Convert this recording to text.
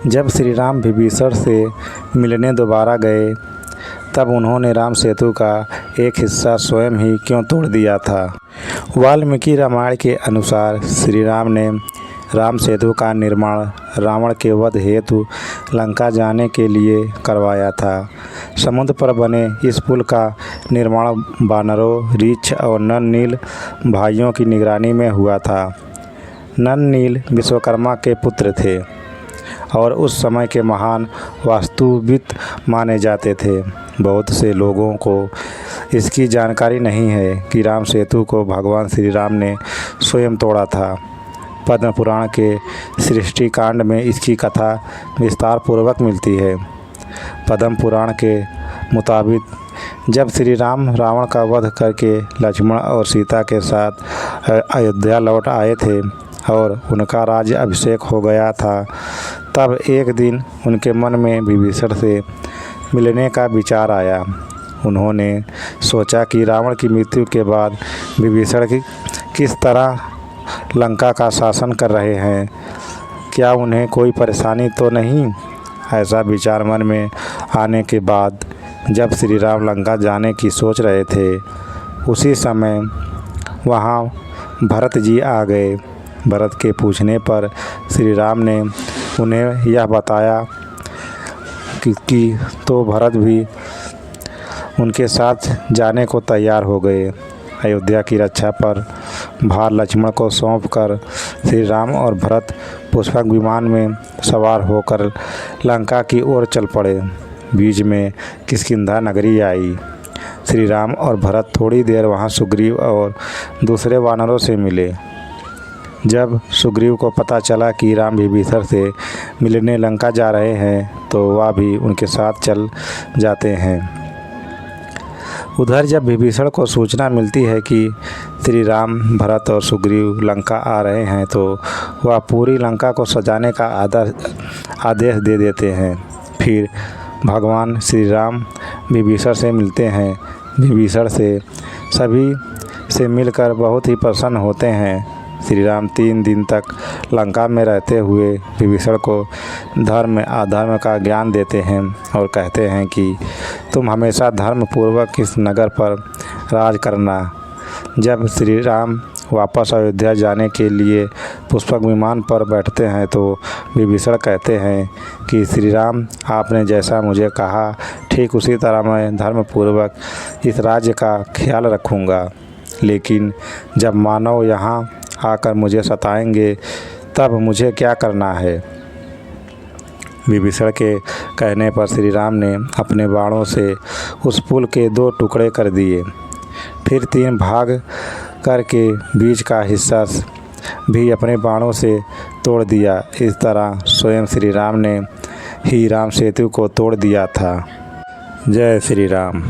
जब श्री राम विभीषण से मिलने दोबारा गए तब उन्होंने राम सेतु का एक हिस्सा स्वयं ही क्यों तोड़ दिया था। वाल्मीकि रामायण के अनुसार श्री राम ने राम सेतु का निर्माण रावण के वध हेतु लंका जाने के लिए करवाया था। समुद्र पर बने इस पुल का निर्माण वानरों, रीछ और नन नील भाइयों की निगरानी में हुआ था। नन नील विश्वकर्मा के पुत्र थे और उस समय के महान वास्तुविद माने जाते थे। बहुत से लोगों को इसकी जानकारी नहीं है कि राम सेतु को भगवान श्री राम ने स्वयं तोड़ा था। पद्म पुराण के सृष्टि कांड में इसकी कथा विस्तार पूर्वक मिलती है। पद्म पुराण के मुताबिक जब श्री राम रावण का वध करके लक्ष्मण और सीता के साथ अयोध्या लौट आए थे और उनका राज्य अभिषेक हो गया था, तब एक दिन उनके मन में विभीषण से मिलने का विचार आया। उन्होंने सोचा कि रावण की मृत्यु के बाद विभीषण किस तरह लंका का शासन कर रहे हैं, क्या उन्हें कोई परेशानी तो नहीं। ऐसा विचार मन में आने के बाद जब श्री राम लंका जाने की सोच रहे थे, उसी समय वहाँ भरत जी आ गए। भरत के पूछने पर श्री राम ने उन्हें यह बताया कि तो भरत भी उनके साथ जाने को तैयार हो गए। अयोध्या की रक्षा पर भार लक्ष्मण को सौंपकर श्री राम और भरत पुष्पक विमान में सवार होकर लंका की ओर चल पड़े। बीच में किष्किंधा नगरी आई। श्री राम और भरत थोड़ी देर वहां सुग्रीव और दूसरे वानरों से मिले। जब सुग्रीव को पता चला कि राम विभीषण से मिलने लंका जा रहे हैं तो वह भी उनके साथ चल जाते हैं। उधर जब विभीषण को सूचना मिलती है कि श्री राम, भरत और सुग्रीव लंका आ रहे हैं तो वह पूरी लंका को सजाने का आदेश दे देते हैं। फिर भगवान श्री राम विभीषण से मिलते हैं। विभीषण से सभी से मिलकर बहुत ही प्रसन्न होते हैं। श्री राम 3 दिन तक लंका में रहते हुए विभीषण को धर्म अधर्म का ज्ञान देते हैं और कहते हैं कि तुम हमेशा धर्म पूर्वक इस नगर पर राज करना। जब श्री राम वापस अयोध्या जाने के लिए पुष्पक विमान पर बैठते हैं तो विभीषण कहते हैं कि श्री राम, आपने जैसा मुझे कहा ठीक उसी तरह मैं धर्म पूर्वक इस राज्य का ख्याल रखूँगा। लेकिन जब मानव यहाँ आकर मुझे सताएंगे तब मुझे क्या करना है। विभीषण के कहने पर श्री राम ने अपने बाणों से उस पुल के 2 टुकड़े कर दिए। फिर 3 भाग करके बीच का हिस्सा भी अपने बाणों से तोड़ दिया। इस तरह स्वयं श्री राम ने ही राम सेतु को तोड़ दिया था। जय श्री राम।